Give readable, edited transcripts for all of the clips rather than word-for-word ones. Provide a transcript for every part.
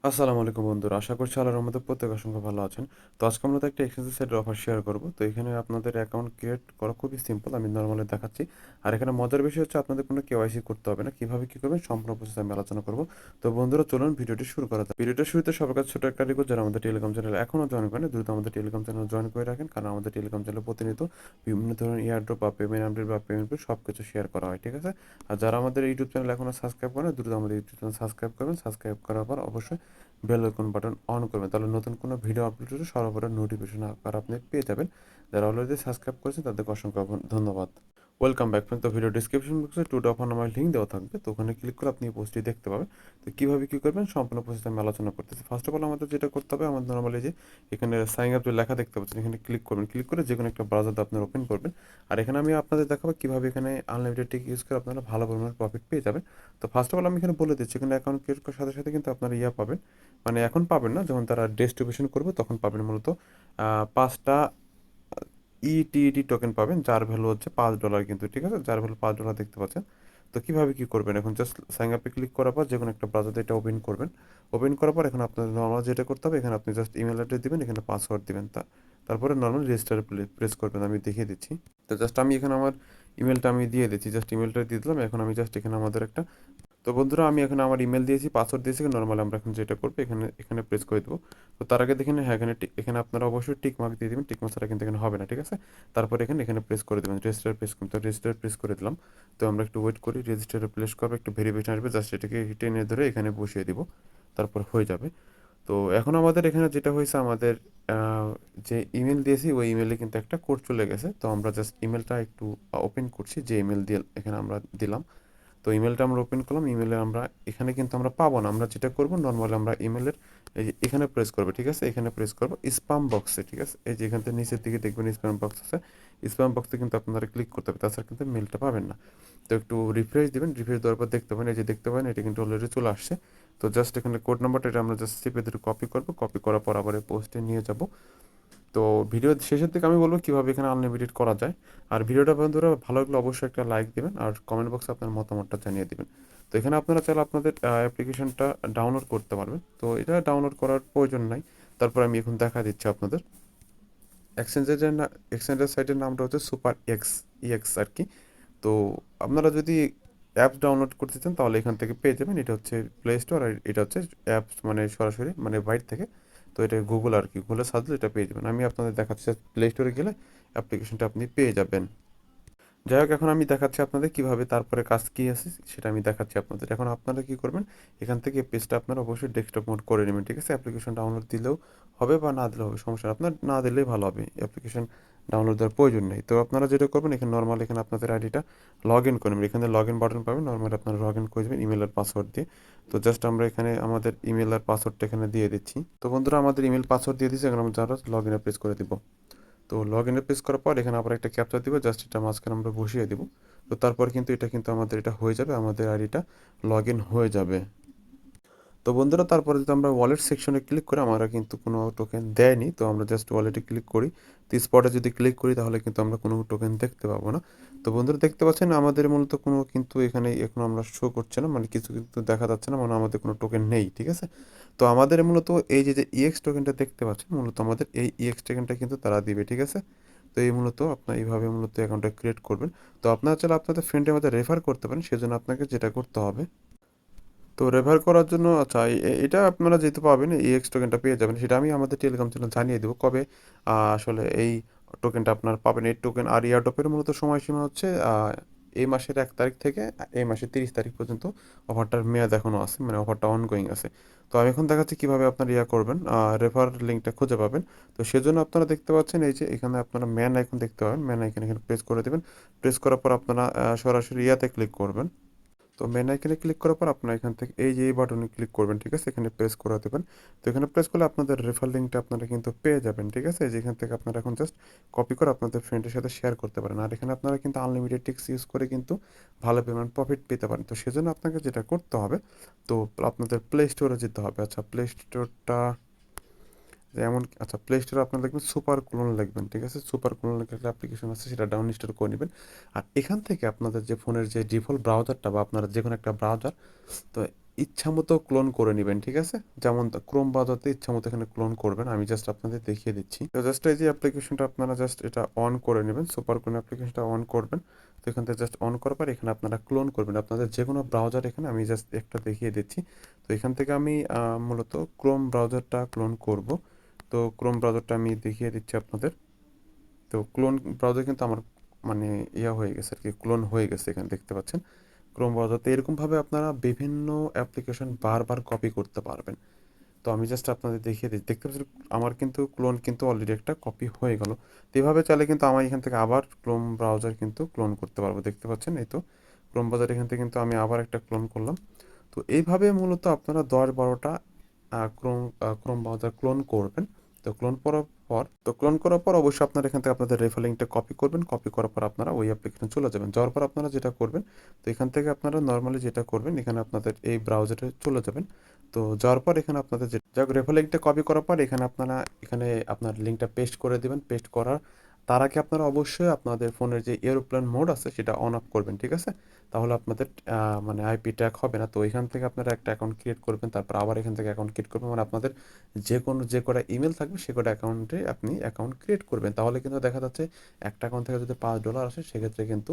আসসালামু আলাইকুম বন্ধুরা, আশা করছি আল্লাহর রহমতে প্রত্যেক অসংখ্য ভালো আছেন। তো আজকে আমরা একটা এক্সচেঞ্জ সাইটের অফার শেয়ার করব। তো এখানে আপনাদের অ্যাকাউন্ট ক্রিয়েট করা খুবই সিম্পল, আমি নর্মালি দেখাচ্ছি। আর এখানে মজার বিষয় হচ্ছে আপনাদের কোনো কেওয়াইসি করতে হবে না। কিভাবে কি করবেন সম্পূর্ণ প্রসেস আমি আলোচনা করব। তো বন্ধুরা চলুন ভিডিওটি শুরু করা যাক। ভিডিওটা শুরুতে সবার কাছে ছোট একটা রিকোয়েস্ট, যারা আমাদের টেলিগ্রাম চ্যানেল এখনও জয়েন করেন দ্রুত আমাদের টেলিগ্রাম চ্যানেল জয়েন করে রাখেন, কারণ আমাদের টেলিগ্রাম চ্যানেলে প্রতিনিয়ত বিভিন্ন ধরনের এয়ারড্রপ বা পেমেন্ট আপডেট বা পেমেন্ট সব কিছু শেয়ার করা হয়, ঠিক আছে। আর যারা আমাদের ইউটিউব চ্যানেল এখনও সাবস্ক্রাইব করেন দ্রুত আমাদের ইউটিউব চ্যানেল সাবস্ক্রাইব করবেন। সাবস্ক্রাইব করার পর অবশ্যই বেল আইকন বাটন অন করবেন, তাহলে নতুন কোনো ভিডিও আপলোড হলে সর্বপ্রথম নোটিফিকেশন আকার আপনি পেয়ে যাবেন। যারা অলরেডি সাবস্ক্রাইব করেছেন তাদেরকে অসংখ্য ধন্যবাদ। Welcome back friend. তো ভিডিও ডিসক্রিপশন বক্সে টু ডট অন আমার লিঙ্ক দেওয়া থাকবে, তো ওখানে ক্লিক করে আপনি এই পোস্টটি দেখতে পাবেন। তো কীভাবে কী করবেন সম্পূর্ণ প্রসেস আমি আলোচনা করতেছি। ফার্স্ট অফ অল আমাদের যেটা করতে হবে, আমাদের নর্মালি যে এখানে সাইন আপ যে লেখা দেখতে পাচ্ছেন এখানে ক্লিক করবেন। ক্লিক করে যে কোনো একটা ব্রাউজার আপনার ওপেন করবেন। আর এখানে আমি আপনাদের দেখাবো কীভাবে এখানে আনলিমিটেড টিক ইউজ করে আপনারা ভালো পরিমাণ প্রফিট পেয়ে যাবেন। তো ফার্স্ট অফ অল আমি এখানে বলে দিচ্ছি, এখানে অ্যাকাউন্ট ক্রিয়েট করার সাথে সাথে কিন্তু আপনারা পাবেন, মানে এখন পাবেন না, যখন তারা ডিস্ট্রিবিউশন করবে তখন পাবেন। মূলত 5টা ইটিইটি টোকেন পাবেন, যার ভ্যালু হচ্ছে $5, কিন্তু ঠিক আছে, যার ভ্যালু $5 দেখতে পাচ্ছেন। তো কীভাবে কী করবেন, এখন জাস্ট সাইন আপে ক্লিক করার পর যে কোনো একটা ব্রাউজারে এটা ওপেন করবেন। ওপেন করার পর এখন আপনার নর্মাল যেটা করতে হবে, এখানে আপনি জাস্ট ইমেল অ্যাড্রেস দিবেন, এখানে পাসওয়ার্ড দিবেন, তারপরে নর্মাল রেজিস্টার প্রেস করবেন। আমি দেখিয়ে দিচ্ছি। তো জাস্ট আমি এখানে আমার ইমেলটা আমি দিয়ে দিচ্ছি, জাস্ট ইমেলটা দিয়ে দিলাম। এখন আমি জাস্ট এখানে আমাদের একটা, তো বন্ধুরা আমি এখানে আমার ইমেল দিয়েছি, পাসওয়ার্ড দিয়েছি। নর্মালি আমরা এখন যেটা করবো এখানে এখানে প্রেস করে দেবো। তো তার আগে দেখেন, হ্যাঁ এখানে এখানে আপনারা অবশ্যই টিক মার্ক দিয়ে দেবেন, টিক মার্ক ছাড়া কিন্তু এখানে হবে না, ঠিক আছে। তারপর এখানে এখানে প্রেস করে দেবেন, রেজিস্টার প্রেস করুন। তো রেজিস্টার প্রেস করে দিলাম। তো আমরা একটু ওয়েট করি, রেজিস্টারে প্লেস করবো, একটু ভেরিফিকেশন আসবে, জাস্ট এটাকে টেনে ধরে এখানে বসিয়ে দিব, তারপর হয়ে যাবে। তো এখন আমাদের এখানে যেটা হয়েছে, আমাদের যে ইমেল দিয়েছি ওই ইমেলে কিন্তু একটা কোড চলে গেছে। তো আমরা জাস্ট ইমেলটা একটু ওপেন করছি, যে ইমেল দিয়ে এখানে আমরা দিলাম। তো ইমেলটা আমরা ওপেন করলাম। ইমেলে আমরা এখানে কিন্তু আমরা পাবো না, আমরা যেটা করবো নর্মালি আমরা ইমেলের এই যে এখানে প্রেস করবো, ঠিক আছে। এখানে প্রেস করবো স্প্যাম বক্সে, ঠিক আছে। এই যে এখান থেকে নিচের দিকে দেখবেন স্প্যাম বক্স আছে, স্প্যাম বক্সে কিন্তু আপনারা ক্লিক করতে হবে, তাছাড়া কিন্তু মেলটা পাবেন না। তো একটু রিফ্রেশ দিবেন, রিফ্রেশ দেওয়ার পর দেখতে পাবেন, এই যে দেখতে পাবেন এটা কিন্তু অলরেডি চলে আসছে। তো জাস্ট এখানে কোড নাম্বারটা এটা আমরা জাস্ট চেপে ধরে কপি করবো, কপি করার পর আবার এই পোস্টে নিয়ে যাব। তো ভিডিও শেষের দিকে আমি বলবো কীভাবে এখানে আনলিমিটেড করা যায়। আর ভিডিওটা বন্ধুরা ভালো লাগলে অবশ্যই একটা লাইক দিবেন, আর কমেন্ট বক্সে আপনার মতামতটা জানিয়ে দিবেন। তো এখানে আপনারা চাইলে আপনাদের অ্যাপ্লিকেশনটা ডাউনলোড করতে পারবেন। তো এটা ডাউনলোড করার প্রয়োজন নাই। তারপর আমি এখন দেখা দিচ্ছি আপনাদের এক্সচেঞ্জের সাইটের নামটা হচ্ছে সুপার এক্স ইএক্স আর কি। তো আপনারা যদি অ্যাপস ডাউনলোড করতে চান তাহলে এখান থেকে পেয়ে যাবেন। এটা হচ্ছে প্লে স্টোর, আর এটা হচ্ছে অ্যাপস, মানে সরাসরি মানে বাইরে থেকে। তো এটা গুগল আর কি, গুগলে সার্চ দিলে এটা পেয়ে যাবেন। আমি আপনাদের দেখাচ্ছি, প্লে স্টোরে গেলে অ্যাপ্লিকেশনটা আপনি পেয়ে যাবেন। যাই হোক, এখন আমি দেখাচ্ছি আপনাদের কিভাবে তারপরে কাজ কী আছে সেটা আমি দেখাচ্ছি আপনাদের। এখন আপনারা কি করবেন, এখান থেকে পেজটা আপনারা অবশ্যই ডেস্কটপ মোড করে নেবেন, ঠিক আছে। অ্যাপ্লিকেশন ডাউনলোড দিলেও হবে বা না দিলেও হবে, সমস্যা নেই। আপনার না দিলেই ভালো হবে, অ্যাপ্লিকেশন ডাউনলোড দেওয়ার প্রয়োজন নেই। তো আপনারা যেটা করবেন, এখানে নর্মাল এখানে আপনাদের আইডিটা লগ ইন করে নেবেন। এখানে লগ ইন বাটন পাবেন, নর্মালি আপনারা লগ ইন করে দেবেন ইমেল আর পাসওয়ার্ড দিয়ে। তো জাস্ট আমরা এখানে আমাদের ইমেল আর পাসওয়ার্ডটা এখানে দিয়ে দিচ্ছি। তো বন্ধুরা আমাদের ইমেল পাসওয়ার্ড দিয়ে দিচ্ছি, এখন আমরা যারা লগ ইনে প্রেস করে দিব। তো লগ ইনে প্রেস করার পর এখানে আবার একটা ক্যাপচা দিব, জাস্ট এটা মাঝখানে আমরা বসিয়ে দিব। তো তারপর কিন্তু এটা কিন্তু আমাদের এটা হয়ে যাবে, আমাদের আইডিটা লগ ইন হয়ে যাবে। তো বন্ধুরা তারপরে যদি আমরা ওয়ালেট সেকশনে ক্লিক করি, আমরা কিন্তু কোনো টোকেন দেয়নি, তো আমরা জাস্ট ওয়ালেটে ক্লিক করি। তো স্পটে যদি ক্লিক করি তাহলে কিন্তু আমরা কোনো টোকেন দেখতে পাবো না। তো বন্ধুরা দেখতে পাচ্ছেন আমাদের মূলত কোনো কিন্তু এখানে এখন আমরা শো করছে না, মানে কিছু কিন্তু দেখা যাচ্ছে না, মানে আমাদের কোনো টোকেন নেই, ঠিক আছে। তো আমাদের মূলত এই যে যে ইএক্স টোকেনটা দেখতে পাচ্ছেন, মূলত আমাদের এই ইএক্স টোকেনটা কিন্তু তারা দিবে, ঠিক আছে। তো এই মূলত আপনার এইভাবে মূলত অ্যাকাউন্টটা ক্রিয়েট করবেন। তো আপনারা চাইলে আপনাদের ফ্রেন্ডের মধ্যে রেফার করতে পারেন, সেজন্য আপনাকে যেটা করতে হবে, তো রেফার করার জন্য, আচ্ছা এটা আপনারা যেহেতু পাবেন এই এক্স টোকেনটা পেয়ে যাবেন, সেটা আমি আমাদের টেলিগ্রাম চ্যানেল জানিয়ে দেবো কবে আসলে এই টোকেনটা আপনারা পাবেন। এই টোকেন আর ইয়ারডপের মূলত সময়সীমা হচ্ছে এই মাসের 1 তারিখ থেকে এই মাসের 30 তারিখ পর্যন্ত অফারটার মেয়াদ এখনও আছে, মানে অফারটা অনগোয়িং আছে। তো আমি এখন দেখাচ্ছি কীভাবে আপনারা ইয়া করবেন, রেফার লিঙ্কটা খুঁজে পাবেন। তো সেজন্য আপনারা দেখতে পাচ্ছেন এই যে এখানে আপনারা ম্যান আইকন দেখতে পাবেন, ম্যান আইকন এখানে প্রেস করে দেবেন। প্রেস করার পর আপনারা সরাসরি ইয়াতে ক্লিক করবেন। তো মেন আইকনে ক্লিক করার পর আপনারা এখান থেকে এই যে এই বাটনে ক্লিক করবেন, ঠিক আছে। এখানে প্রেস করে দেবেন। তো এখানে প্রেস করলে আপনাদের রেফার লিঙ্কটা আপনারা কিন্তু পেয়ে যাবেন, ঠিক আছে। যেখান থেকে আপনারা এখন জাস্ট কপি করে আপনাদের ফ্রেন্ডের সাথে শেয়ার করতে পারেন। আর এখানে আপনারা কিন্তু আনলিমিটেড টিক্স ইউজ করে কিন্তু ভালো পেমেন্ট প্রফিট পেতে পারেন। তো সেজন্য আপনাকে যেটা করতে হবে, তো আপনাদের প্লে স্টোরে যেতে হবে। আচ্ছা প্লে স্টোরটা যেমন, আচ্ছা প্লে স্টোরে আপনারা লিখবেন সুপার ক্লোন লিখবেন, ঠিক আছে। সুপার ক্লোন লেখা একটা অ্যাপ্লিকেশন আছে, সেটা ডাউন ইনস্টল করে নেবেন। আর এখান থেকে আপনাদের যে ফোনের যে ডিফল্ট ব্রাউজারটা বা আপনারা যে কোনো একটা ব্রাউজার, তো ইচ্ছামতো ক্লোন করে নেবেন, ঠিক আছে? যেমন ক্রোম ব্রাউজারতে ইচ্ছামতো এখানে ক্লোন করবেন। আমি জাস্ট আপনাদের দেখিয়ে দিচ্ছি। তো জাস্ট এই যে অ্যাপ্লিকেশনটা আপনারা জাস্ট এটা অন করে নেবেন। সুপার ক্লোন অ্যাপ্লিকেশনটা অন করবেন। তো এখান থেকে জাস্ট অন করার পর এখানে আপনারা ক্লোন করবেন আপনাদের যে কোনো ব্রাউজার। এখানে আমি জাস্ট একটা দেখিয়ে দিচ্ছি। তো এখান থেকে আমি মূলত ক্রোম ব্রাউজারটা ক্লোন করব। তো ক্রোম ব্রাউজারটা আমি দেখিয়ে দিচ্ছি আপনাদের। তো ক্লোন ব্রাউজার কিন্তু আমার মানে ইয়া হয়ে গেছে আর কি, ক্লোন হয়ে গেছে এখানে দেখতে পাচ্ছেন ক্রোম ব্রাউজারতে। এরকমভাবে আপনারা বিভিন্ন অ্যাপ্লিকেশন বারবার কপি করতে পারবেন। তো আমি জাস্ট আপনাদের দেখিয়ে দিই, দেখতে পাচ্ছেন আমার কিন্তু ক্লোন কিন্তু অলরেডি একটা কপি হয়ে গেল। তো এভাবে চাইলে কিন্তু আমার এখান থেকে আবার ক্রোম ব্রাউজার কিন্তু ক্লোন করতে পারবো। দেখতে পাচ্ছেন এই তো ক্রোম ব্রাউজার এখান থেকে কিন্তু আমি আবার একটা ক্লোন করলাম। তো এইভাবে মূলত আপনারা 10-12টা ক্রোম ক্রোম ব্রাউজার ক্লোন করবেন। তো ক্লোন করার পর অবশ্যই আপনারা এখান থেকে আপনাদের রেফার লিঙ্কটা কপি করবেন। কপি করার পর আপনারা ওই অ্যাপ্লিকেশনে চলে যাবেন। যাওয়ার পর আপনারা যেটা করবেন, তো এখান থেকে আপনারা নর্মালি যেটা করবেন, এখানে আপনাদের এই ব্রাউজারে চলে যাবেন। তো যাওয়ার পর এখানে আপনাদের যে যাক রেফার লিঙ্কটা কপি করার পর এখানে আপনারা এখানে আপনার লিঙ্কটা পেস্ট করে দিবেন। পেস্ট করার তার আগে আপনারা অবশ্যই আপনাদের ফোনের যে এরোপ্লেন মোড আছে সেটা অন অফ করবেন, ঠিক আছে? তাহলে আপনাদের মানে আইপি ট্র্যাক হবে না। তো এখান থেকে আপনারা একটা অ্যাকাউন্ট ক্রিয়েট করবেন, তারপর আবার এখান থেকে অ্যাকাউন্ট ক্রিয়েট করবেন। মানে আপনাদের যে কটা ইমেল থাকবে সে কটা অ্যাকাউন্টে আপনি অ্যাকাউন্ট ক্রিয়েট করবেন। তাহলে কিন্তু দেখা যাচ্ছে একটা অ্যাকাউন্ট থেকে যদি $5 আসে, সেক্ষেত্রে কিন্তু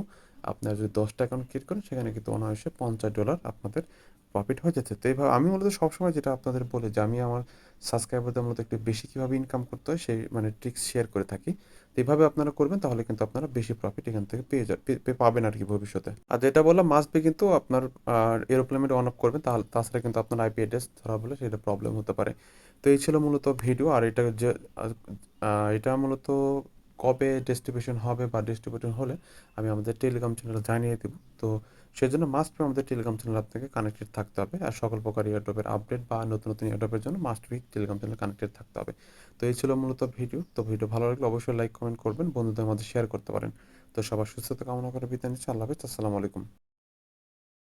আপনার যদি 10টা অ্যাকাউন্ট ক্রিয়েট করেন, সেখানে কিন্তু অনায়াসে $50 আপনাদের প্রফিট হয়ে যাচ্ছে। তো এইভাবে আমি মূলত সবসময় যেটা আপনাদের বলি যে আমি আমার সাবস্ক্রাইবারদের মূলত একটু বেশি কীভাবে ইনকাম করতে হয় সেই মানে ট্রিক্স শেয়ার করে থাকি। তো এইভাবে আপনারা করবেন, তাহলে কিন্তু আপনারা বেশি প্রফিট এখান থেকে পাবেন আর কি ভবিষ্যতে। আর যেটা বললাম মাস্ট বি কিন্তু আপনার এরোপ্লেন অন অফ করবেন, তাহলে তাছাড়া কিন্তু আপনার আইপি অ্যাড্রেস ধরা বলে সেটা প্রবলেম হতে পারে। তো এই ছিল মূলত ভিডিও। আর এটা যে এটা মূলত কবে ডিস্ট্রিবিউশন হবে বা ডিস্ট্রিবিউশন হলে আমি আমাদের টেলিগ্রাম চ্যানেলে জানিয়ে দেব। তো সেজন্য মাস্ট বি আমাদের টেলিগ্রাম চ্যানেল আপনাকে কানেক্টেড থাকতে হবে। আর সকল প্রকার এয়ারড্রপের আপডেট বা নতুন নতুন এয়ারড্রপের জন্য must be Telegram channel connected থাকতে হবে। তো এই ছিল মূলত ভিডিও। তো ভিডিও ভালো লাগলে অবশ্যই লাইক কমেন্ট করবেন, বন্ধুদের মধ্যে শেয়ার করতে পারেন। তো সবার সুস্থতা কামনা করে বিদায় নিচ্ছি। আল্লাহ হাফেজ, আসসালামু আলাইকুম।